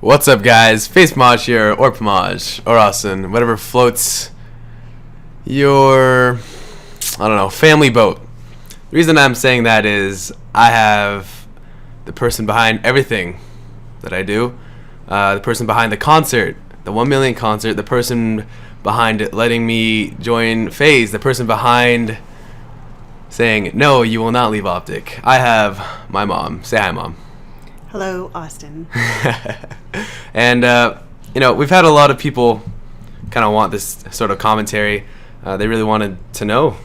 What's up, guys? Face Maj here, or Pamaj, or Austin, whatever floats your, family boat. The reason I'm saying that is I have the person behind everything that I do, the person behind the concert, the 1 million concert, the person behind letting me join FaZe, the person behind saying, no, you will not leave OpTic. I have my mom. Say hi, Mom. Hello, Austin. And, we've had a lot of people kind of want this sort of commentary. They really wanted to know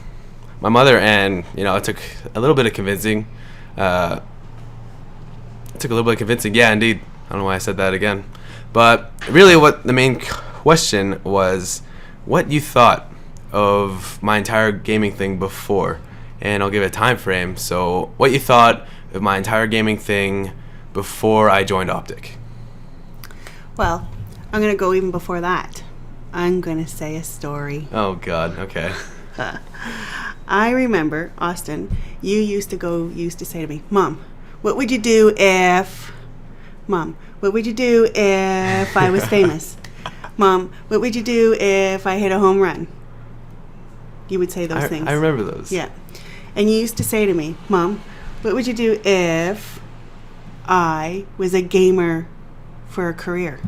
my mother, and, it took a little bit of convincing. Yeah, indeed. I don't know why I said that again. But really what the main question was what you thought of my entire gaming thing before. And I'll give it a time frame. So what you thought of my entire gaming thing before I joined OpTic. Well, I'm going to go even before that. I'm going to say a story. Oh, God. Okay. I remember, Austin, you used to say to me, Mom, what would you do if... Mom, what would you do if I was famous? Mom, what would you do if I hit a home run? You would say those things. I remember those. Yeah. And you used to say to me, Mom, what would you do if I was a gamer for a career?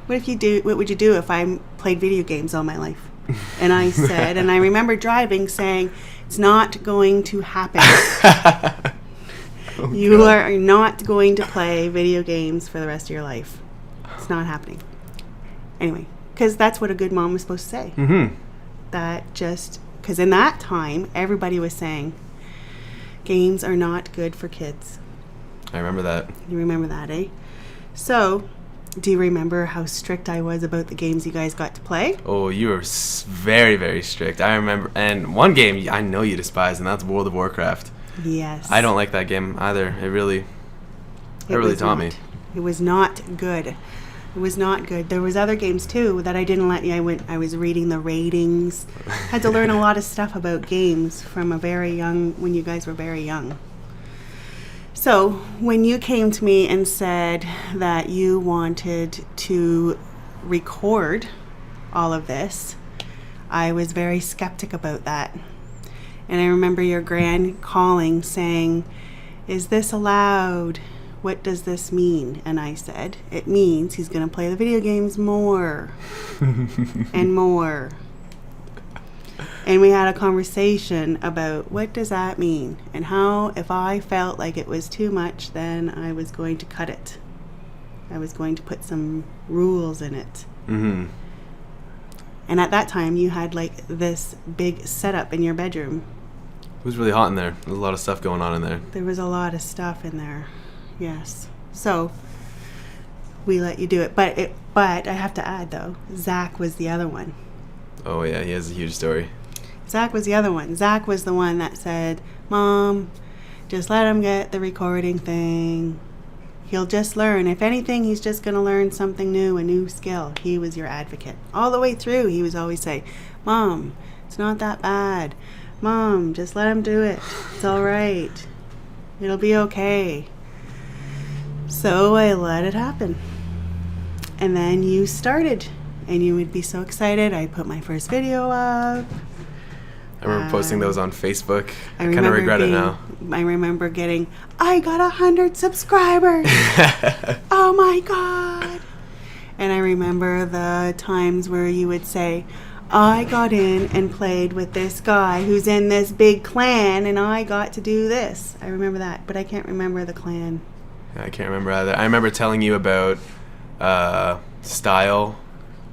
What would you do if I played video games all my life? And I said, and I remember driving saying, it's not going to happen. You are not going to play video games for the rest of your life. It's not happening. Anyway, because that's what a good mom was supposed to say. Mm-hmm. Because in that time, everybody was saying, games are not good for kids. I remember that. You remember that, eh? So, do you remember how strict I was about the games you guys got to play? Oh, you were very, very strict. I remember. And one game I know you despise, and that's World of Warcraft. Yes. I don't like that game either. It really taught me. It was not good. It was not good. There was other games too that I didn't let you. I was reading the ratings. Had to learn a lot of stuff about games from when you guys were very young. So when you came to me and said that you wanted to record all of this, I was very skeptic about that. And I remember your gran calling saying, is this allowed? What does this mean? And I said, it means he's going to play the video games more and more. And we had a conversation about what does that mean and how if I felt like it was too much, then I was going to cut it. I was going to put some rules in it. Mm-hmm. And at that time, you had like this big setup in your bedroom. It was really hot in there. There was a lot of stuff going on in there. There was a lot of stuff in there. Yes. So we let you do it. But I have to add, though, Zach was the other one. Oh, yeah. He has a huge story. Zach was the other one. Zach was the one that said, Mom, just let him get the recording thing. He'll just learn. If anything, he's just going to learn something new, a new skill. He was your advocate. All the way through, he was always saying, Mom, it's not that bad. Mom, just let him do it. It's all right. It'll be okay. So I let it happen. And then you started. And you would be so excited. I put my first video up. I remember posting those on Facebook. I kind of regret it now. I remember getting, I got 100 subscribers. Oh my God. And I remember the times where you would say, I got in and played with this guy who's in this big clan and I got to do this. I remember that, but I can't remember the clan. I can't remember either. I remember telling you about Style,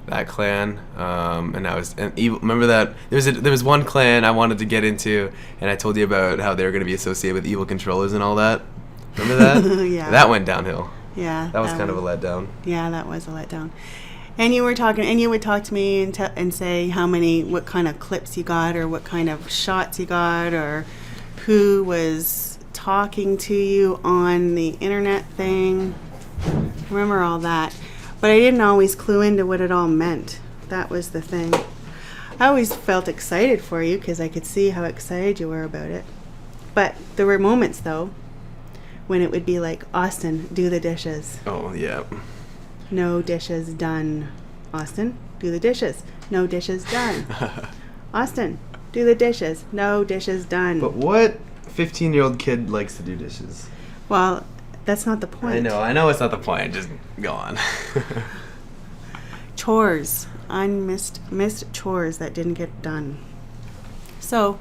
that clan, and evil. Remember that there was one clan I wanted to get into, and I told you about how they were going to be associated with evil controllers and all that. Remember that? Yeah. That went downhill. Yeah. That was kind of a letdown. Yeah, that was a letdown. And you were talking, and you would talk to me and say what kind of clips you got, or what kind of shots you got, or who was talking to you on the internet thing. I remember all that. But I didn't always clue into what it all meant. That was the thing. I always felt excited for you because I could see how excited you were about it. But there were moments, though, when it would be like, Austin, do the dishes. Oh, yeah. No dishes done. Austin, do the dishes. No dishes done. Austin, do the dishes. No dishes done. But what 15-year-old kid likes to do dishes? Well, that's not the point. I know it's not the point. Just go on. Chores. Missed chores that didn't get done. So,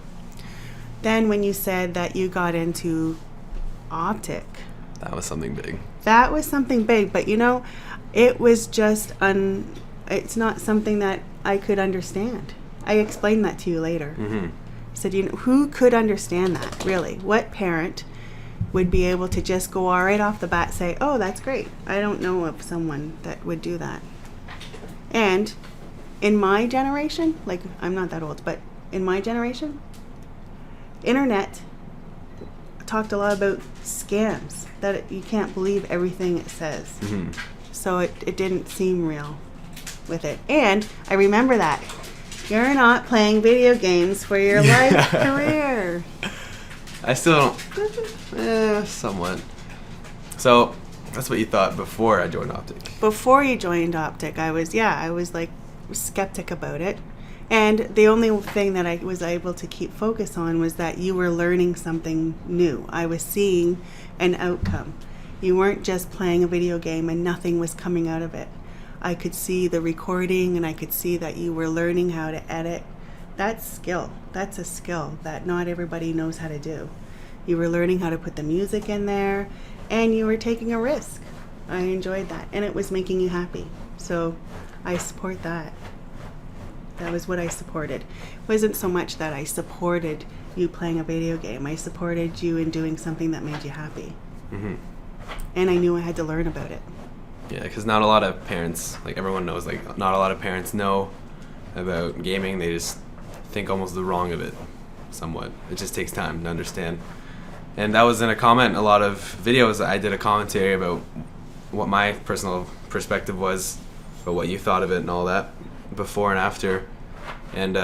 then when you said that you got into OpTic. That was something big. That was something big, but you know, it was just it's not something that I could understand. I explained that to you later. Mm-hmm. I said, you know, who could understand that, really? What parent would be able to just go all right off the bat say, oh, that's great. I don't know of someone that would do that. And in my generation, like, I'm not that old, but in my generation, internet talked a lot about scams, that you can't believe everything it says. Mm-hmm. So it didn't seem real with it. And I remember that. You're not playing video games for your life career. I still don't. Somewhat. So that's what you thought before I joined OpTic. Before you joined OpTic, I was like skeptic about it. And the only thing that I was able to keep focus on was that you were learning something new. I was seeing an outcome. You weren't just playing a video game and nothing was coming out of it. I could see the recording and I could see that you were learning how to edit. That's skill. That's a skill that not everybody knows how to do. You were learning how to put the music in there and you were taking a risk. I enjoyed that and it was making you happy. So I support that. That was what I supported. It wasn't so much that I supported you playing a video game. I supported you in doing something that made you happy. Mm-hmm. And I knew I had to learn about it. Yeah, because not a lot of parents, like everyone knows, like not a lot of parents know about gaming. They just think almost the wrong of it, somewhat. It just takes time to understand. And that was in a comment, a lot of videos. I did a commentary about what my personal perspective was, about what you thought of it and all that, before and after. And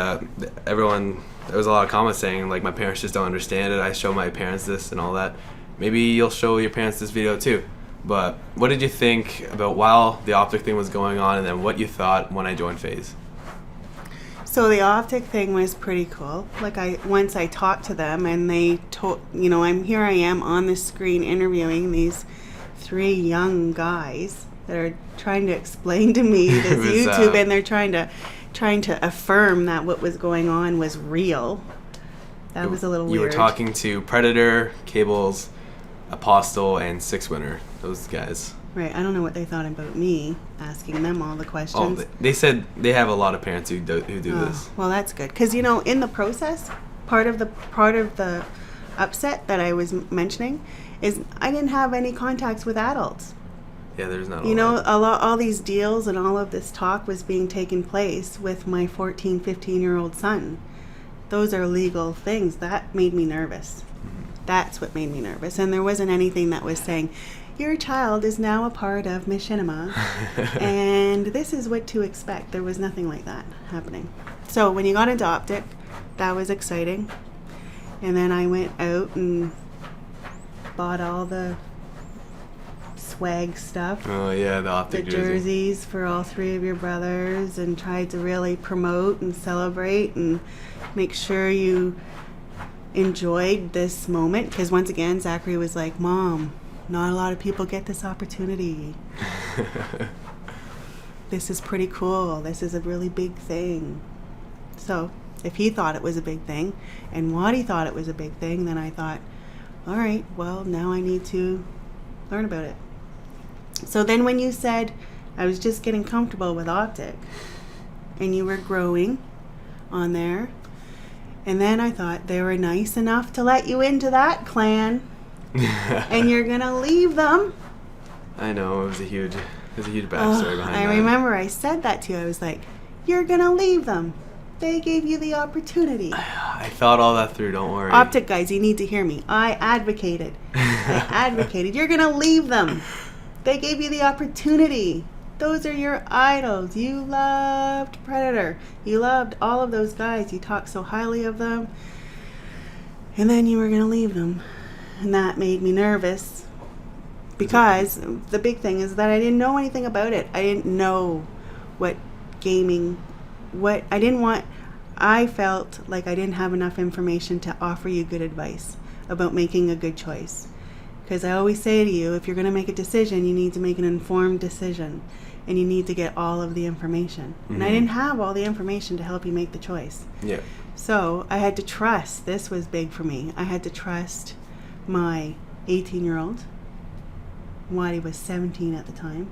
everyone, there was a lot of comments saying, like, my parents just don't understand it. I show my parents this and all that. Maybe you'll show your parents this video too. But what did you think about while the OpTic thing was going on, and then what you thought when I joined FaZe? So the OpTic thing was pretty cool. Like once I talked to them and they told, you know, I am on the screen interviewing these 3 young guys that are trying to explain to me this YouTube, and they're trying to affirm that what was going on was real. That was a little weird. You were talking to Predator, Cables, Apostle, and Six Winner. Those guys. Right. I don't know what they thought about me asking them all the questions. Oh, they said they have a lot of parents who do this. Well, that's good, because you know, in the process, part of the upset that I was mentioning is I didn't have any contacts with adults. Yeah, there's not. All these deals and all of this talk was being taken place with my 14, 15-year-old son. Those are legal things. That made me nervous. That's what made me nervous. And there wasn't anything that was saying, your child is now a part of Machinima, and this is what to expect. There was nothing like that happening. So when you got into OpTic, that was exciting. And then I went out and bought all the swag stuff. Oh yeah, the OpTic jerseys for all 3 of your brothers, and tried to really promote and celebrate and make sure you enjoyed this moment, because once again Zachary was like, Mom, not a lot of people get this opportunity. This is pretty cool. This is a really big thing. So if he thought it was a big thing and Waddy thought it was a big thing, then I thought, all right, well, now I need to learn about it. So then when you said I was just getting comfortable with OpTic and you were growing on there, and then I thought they were nice enough to let you into that clan and you're gonna leave them. I know, it was a huge backstory behind that. I remember I said that to you. I was like, you're gonna leave them. They gave you the opportunity. I thought all that through, don't worry. OpTic guys, you need to hear me. I advocated. You're gonna leave them. They gave you the opportunity. Those are your idols. You loved Predator. You loved all of those guys. You talked so highly of them. And then you were going to leave them. And that made me nervous. Because the big thing is that I didn't know anything about it. I didn't know what gaming, I felt like I didn't have enough information to offer you good advice about making a good choice. Because I always say to you, if you're going to make a decision, you need to make an informed decision. And you need to get all of the information. Mm-hmm. And I didn't have all the information to help you make the choice. Yeah. So I had to trust. This was big for me. I had to trust my 18-year-old. Waddy was 17 at the time.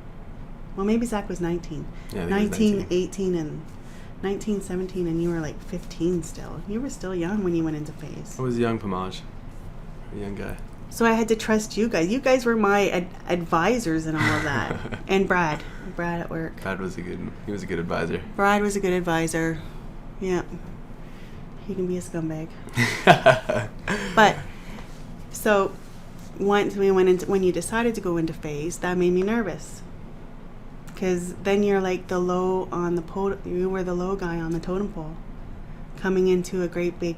Well, maybe Zach was 19. Yeah, 19, 18, and 19, 17, and you were like 15 still. You were still young when you went into FaZe. I was a young Pomage. A young guy. So I had to trust you guys. You guys were my advisors and all of that. And Brad at work. Brad was he was a good advisor. Brad was a good advisor. Yeah. He can be a scumbag. But, so, once we went into, when you decided to go into FaZe, that made me nervous. Because then you're like the low on the you were the low guy on the totem pole. Coming into a great big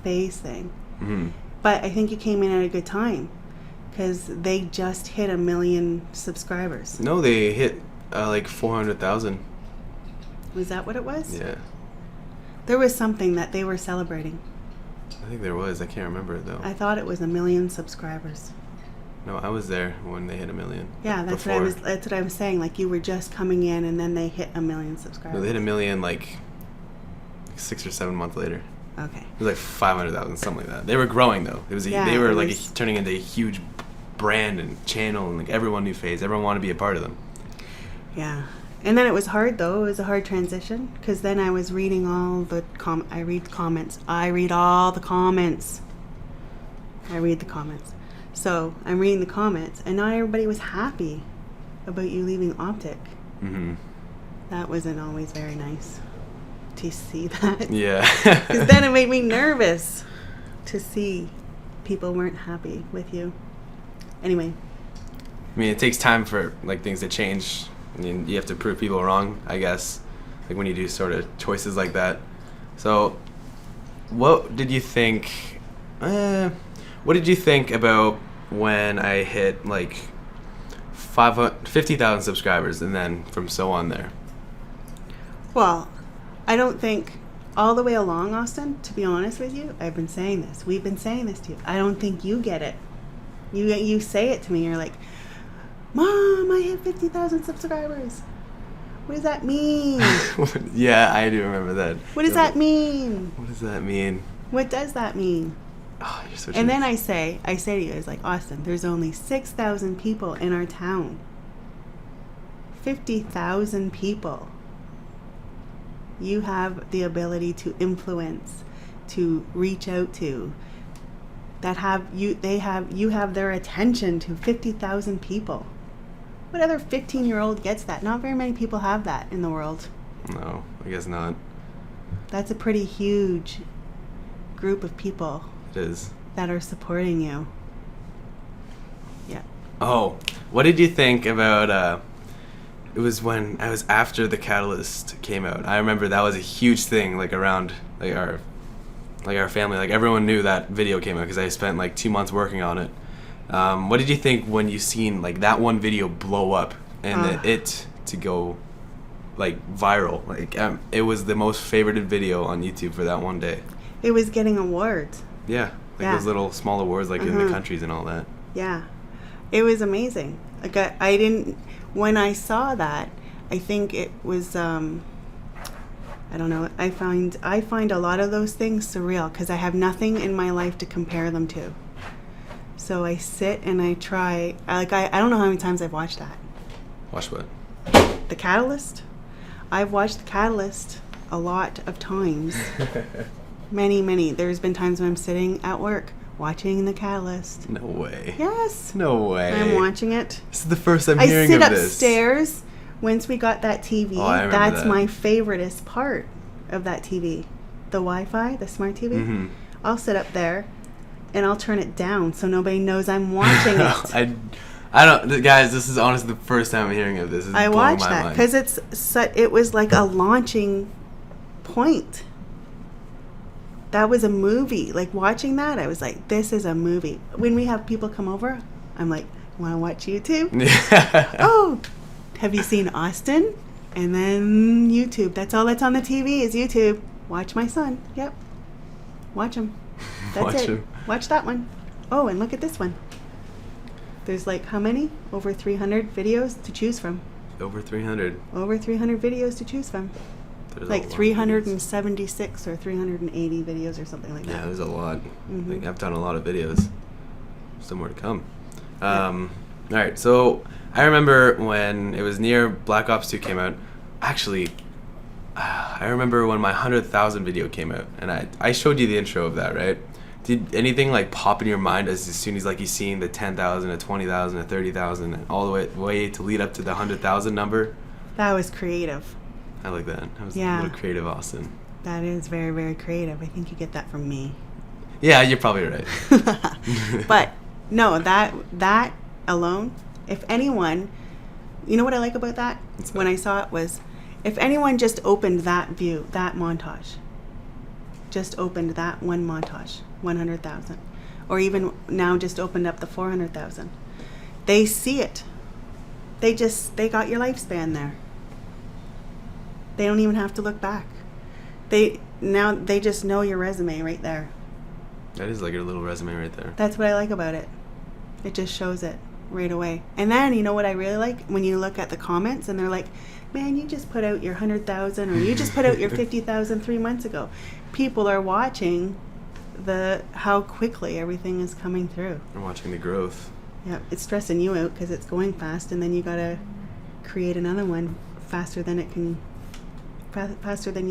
FaZe thing. Mm-hmm. But I think you came in at a good time. Because they just hit 1 million subscribers. No, they hit like 400,000. Was that what it was? Yeah. There was something that they were celebrating. I think there was. I can't remember it though. I thought it was 1 million subscribers. No, I was there when they hit 1 million. Yeah, that's what I was saying. Like you were just coming in, and then they hit 1 million subscribers. No, they hit 1 million like 6 or 7 months later. Okay. It was like 500,000, something like that. They were growing though. They were turning into a huge brand and channel, and like everyone knew FaZe. Everyone wanted to be a part of them. Yeah. And then it was hard though. It was a hard transition because then I was reading all the I read comments. I read all the comments. I read the comments. So I'm reading the comments, and not everybody was happy about you leaving OpTic. Mm-hmm. That wasn't always very nice to see that. Yeah. Because then it made me nervous to see people weren't happy with you. Anyway. I mean, it takes time for like things to change. I mean, you have to prove people wrong, I guess, like when you do sort of choices like that. So, what did you think? What did you think about when I hit like 50,000 subscribers, and then from so on there? Well, I don't think all the way along, Austin. To be honest with you, I've been saying this. We've been saying this to you. I don't think you get it. You say it to me. You're like, Mom, I hit 50,000 subscribers. What does that mean? Yeah, I do remember that. What does that mean? What does that mean? What does that mean? Oh, you're so and then I say to you, it's like, Austin, there's only 6,000 people in our town. 50,000 people. You have the ability to influence, to reach out to, you have their attention to 50,000 people. What other 15-year-old gets that? Not very many people have that in the world. No, I guess not. That's a pretty huge group of people. It is. That are supporting you. Yeah. Oh, what did you think about, it was when I was after the Catalyst came out. I remember that was a huge thing, like around like our family. Like everyone knew that video came out because I spent like 2 months working on it. What did you think when you seen like that one video blow up and it to go like viral? Like it was the most favorited video on YouTube for that one day. It was getting awards. Yeah, those little small awards like in the countries and all that. Yeah, it was amazing. Like when I saw that, I think it was I don't know. I find a lot of those things surreal because I have nothing in my life to compare them to. So I sit and I try. I don't know how many times I've watched that. Watch what? The Catalyst. I've watched The Catalyst a lot of times. Many. There's been times when I'm sitting at work watching The Catalyst. No way. Yes. No way. I'm watching it. This is the first I'm hearing of this. I sit upstairs. Once we got that TV, that's my favoriteest part of that TV. The Wi-Fi, the smart TV. Mm-hmm. I'll sit up there and I'll turn it down so nobody knows I'm watching it. I don't, guys. This is honestly the first time I'm hearing of this. I watched that because it was like a launching point. That was a movie. Like watching that, I was like, this is a movie. When we have people come over, I'm like, Want to watch YouTube? Yeah. Oh, have you seen Austin? And then YouTube. That's all that's on the TV is YouTube. Watch my son. Yep. Watch him. That's Watch it. him. Watch that one. Oh, and look at this one. There's like how many? Over 300 videos to choose from. Over 300. Over 300 videos to choose from. There's Like a lot of 376 or 380 videos or something like videos. Yeah, that. there's a lot. Mhm. Like, I've done a lot of videos. Still more to come. All right, so I remember when it was near Black Ops 2 came out. Actually, I remember when my 100,000 video came out, and I showed you the intro of that, right? Did anything like pop in your mind as soon as like you seen the 10,000, a 20,000, a 30,000, and all the way to lead up to the 100,000 number? That was creative. I like that. That was Yeah. a little creative, Austin. That is very, very creative. I think you get that from me. Yeah, you're probably right. But no, that alone, if anyone, you know what I like about that? What's When that? I saw it was, if anyone just opened that view, that montage, just opened that one montage, 100,000, or even now just opened up the 400,000, they see it. They got your lifespan there. They don't even have to look back. They just know your resume right there. That is like your little resume right there. That's what I like about it. It just shows it right away. And then, you know what I really like? When you look at the comments and they're like, man, you just put out your 100,000 or you just put out your 50,000 3 months ago. People are watching how quickly everything is coming through. I'm watching the growth. Yeah, it's stressing you out because it's going fast, and then you got to create another one faster than you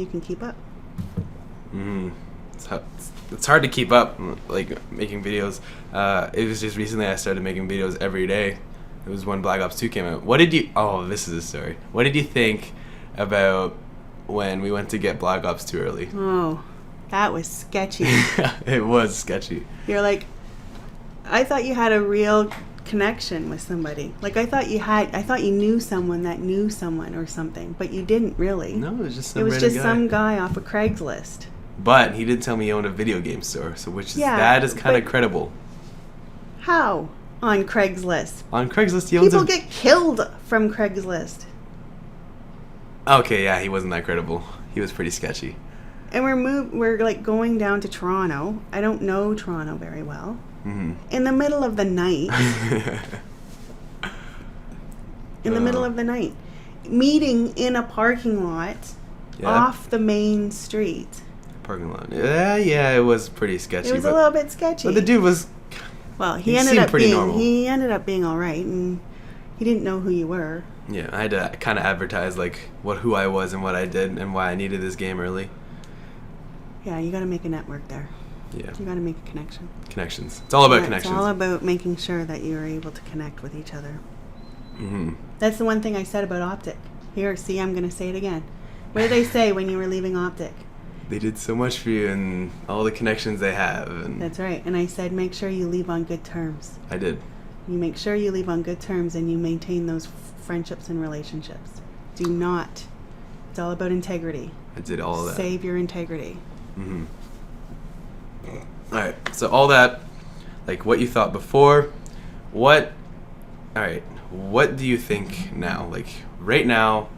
can keep up. It's hard to keep up, like making videos. It was just recently I started making videos every day. It was when Black Ops 2 came out. This is a story. What did you think about when we went to get Black Ops 2 early? Oh, that was sketchy. It was sketchy. You're like, I thought you had a real connection with somebody. Like I thought you knew someone that knew someone or something, but you didn't really. No, it was just some It was random just guy. some guy off of Craigslist. But he did tell me he owned a video game store, so Yeah, that is kind of but- credible. How? On Craigslist. On Craigslist, he owns People get killed from Craigslist. Okay, yeah, he wasn't that credible. He was pretty sketchy. And we're like going down to Toronto. I don't know Toronto very well. Mm-hmm. In the middle of the night. In the middle of the night. Meeting in a parking lot off the main street. Parking lot. Yeah, it was pretty sketchy. It was a little bit sketchy. But the dude was. Well, he seemed pretty normal. He ended up being all right, and he didn't know who you were. Yeah, I had to kind of advertise like who I was and what I did and why I needed this game early. Yeah, you got to make a network there. Yeah. You got to make a connection. Connections. It's all about Yeah, connections. It's all about making sure that you are able to connect with each other. Mm-hmm. That's the one thing I said about OpTic. Here, see, I'm going to say it again. What did I say when you were leaving OpTic? They did so much for you and all the connections they have. And That's right. And I said, make sure you leave on good terms. I did. You make sure you leave on good terms and you maintain those friendships and relationships. Do not. It's all about integrity. I did all of that. Save your integrity. Mm-hmm. All right. So all that, like what you thought before, all right. What do you think now? Like right now,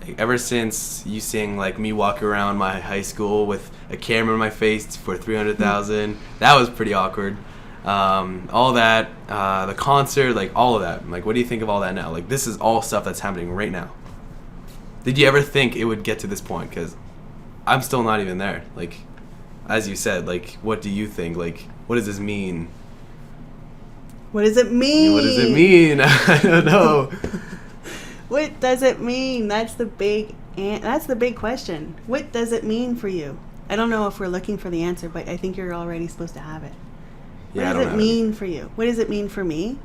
like, ever since you seeing like me walk around my high school with a camera in my face for 300,000, that was pretty awkward. All that, the concert, like all of that. Like, what do you think of all that now? Like, this is all stuff that's happening right now. Did you ever think it would get to this point? Because I'm still not even there. Like, as you said, like, what do you think? Like, what does this mean? What does it mean? What does it mean? I don't know. What does it mean? That's the big question. What does it mean for you? I don't know if we're looking for the answer, but I think you're already supposed to have it. Yeah, What does it mean for you? What does it mean for me?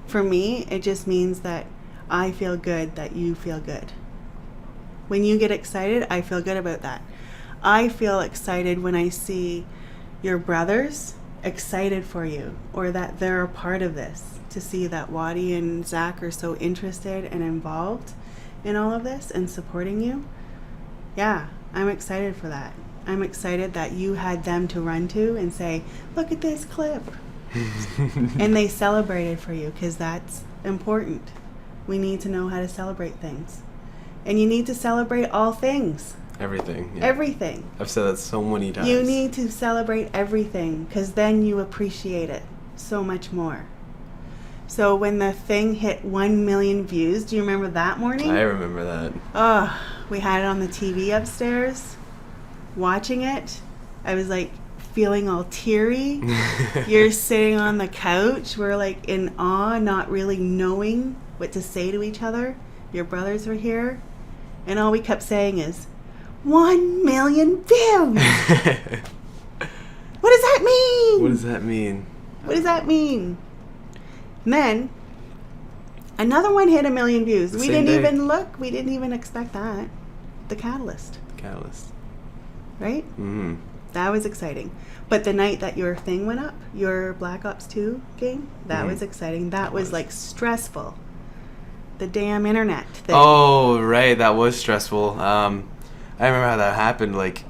For me, it just means that I feel good that you feel good. When you get excited, I feel good about that. I feel excited when I see your brothers excited for you, or that they're a part of this. To see that Waddy and Zach are so interested and involved in all of this and supporting you. Yeah, I'm excited for that. I'm excited that you had them to run to and say, look at this clip. And they celebrated for you because that's important. We need to know how to celebrate things. And you need to celebrate all things. Everything. Yeah. Everything. I've said that so many times. You need to celebrate everything because then you appreciate it so much more. So when the thing hit 1 million views, do you remember that morning? I remember that. Oh, we had it on the TV upstairs, watching it. I was like feeling all teary. You're sitting on the couch. We're like in awe, not really knowing what to say to each other. Your brothers were here. And all we kept saying is, 1 million views! What does that mean? What does that mean? What does that mean? And then another one hit 1 million views. We didn't even look. We didn't even expect that. The Catalyst. Right? Mm-hmm. That was exciting. But the night that your thing went up, your Black Ops 2 game, that was exciting. That was like stressful. The damn internet thing. Oh, right. That was stressful. I remember how that happened. Like,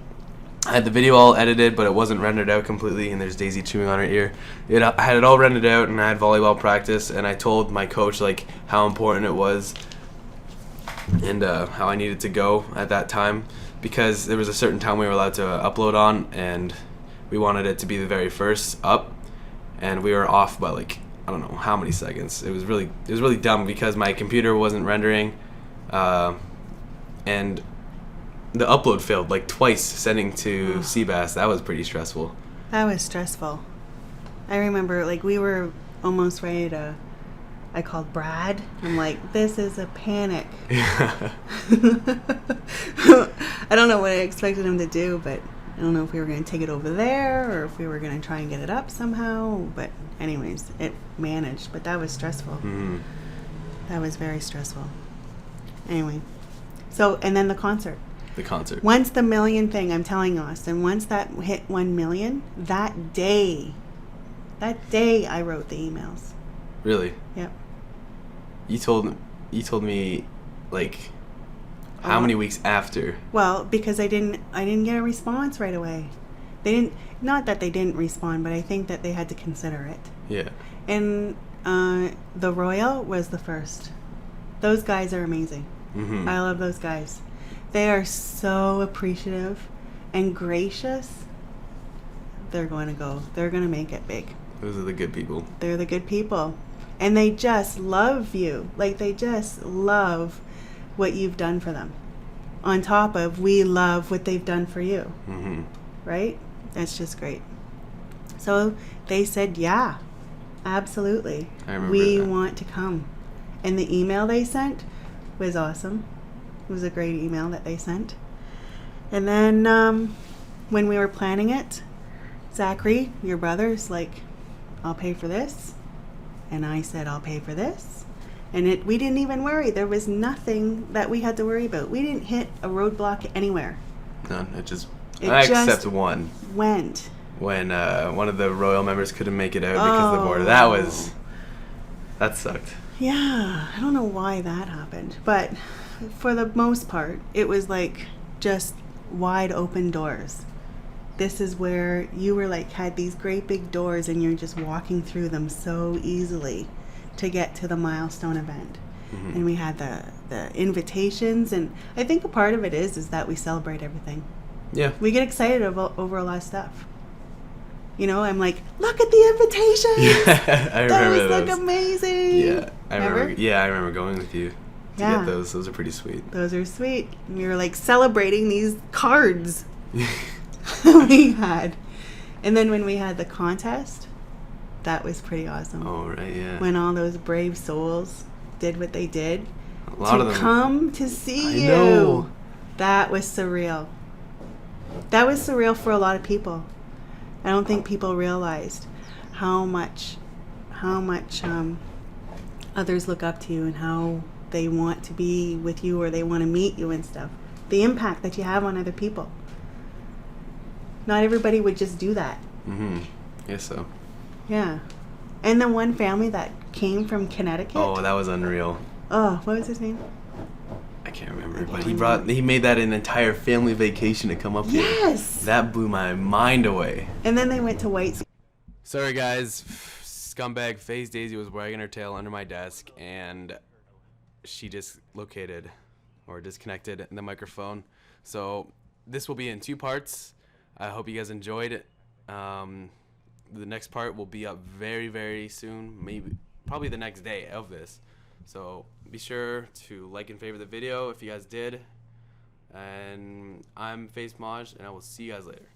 I had the video all edited, but it wasn't rendered out completely, and there's Daisy chewing on her ear. I had it all rendered out, and I had volleyball practice, and I told my coach, like, how important it was and how I needed to go at that time, because there was a certain time we were allowed to upload on, and we wanted it to be the very first up, and we were off by, like, I don't know how many seconds. It was really dumb because my computer wasn't rendering, and the upload failed like twice, sending to Seabass. That was pretty stressful. That was stressful. I remember, like, we were almost ready to. I called Brad. I'm like, this is a panic. I don't know what I expected him to do, but I don't know if we were going to take it over there or if we were going to try and get it up somehow. But anyways, it managed. But that was stressful. Mm-hmm. That was very stressful. Anyway, so and then the concert. The concert. Once the million thing, I'm telling us, and once that hit 1 million, that day I wrote the emails. Really? Yep. You told me, like, how many weeks after? Well, because I didn't get a response right away. They didn't. Not that they didn't respond, but I think that they had to consider it. Yeah. And the Royal was the first. Those guys are amazing. Mm-hmm. I love those guys. They are so appreciative and gracious. They're going to make it big. Those are the good people. They're the good people. And they just love you. Like, they just love what you've done for them. On top of, we love what they've done for you. Mm-hmm. Right? That's just great. So they said, yeah, absolutely. I remember we that. want to come. And the email they sent was awesome. It was a great email that they sent. And then when we were planning it, Zachary, your brother's like, I'll pay for this. And I said, I'll pay for this. And we didn't even worry. There was nothing that we had to worry about. We didn't hit a roadblock anywhere. None. Except one. Went. When one of the Royal members couldn't make it out because of the border. That sucked. Yeah, I don't know why that happened. But for the most part, it was like just wide open doors. This is where you were like, had these great big doors and you're just walking through them so easily to get to the milestone event. Mm-hmm. And we had the invitations, and I think a part of it is that we celebrate everything. Yeah. We get excited over a lot of stuff. You know, I'm like, look at the invitations. Yeah, I remember those. Look amazing. Yeah, I remember going with you to get those. Those are pretty sweet. Those are sweet. We were like celebrating these cards we had. And then when we had the contest, that was pretty awesome. Oh, right, yeah. When all those brave souls did what they did. A lot of them. Come to see you. Know. That was surreal. That was surreal for a lot of people. I don't think people realized how much others look up to you and how they want to be with you or they want to meet you and stuff. The impact that you have on other people. Not everybody would just do that. Mm-hmm. Yes, so. Yeah. And the one family that came from Connecticut. Oh, that was unreal. Oh, what was his name? I can't remember, but he made that an entire family vacation to come up here. Yes! That blew my mind away. And then they went to White. Sorry, guys. scumbag FaZe Daisy was wagging her tail under my desk, and she dislocated or disconnected the microphone. So this will be in 2 parts. I hope you guys enjoyed it. The next part will be up very, very soon, probably the next day of this. So be sure to like and favorite the video if you guys did. And I'm FaZe Maj, and I will see you guys later.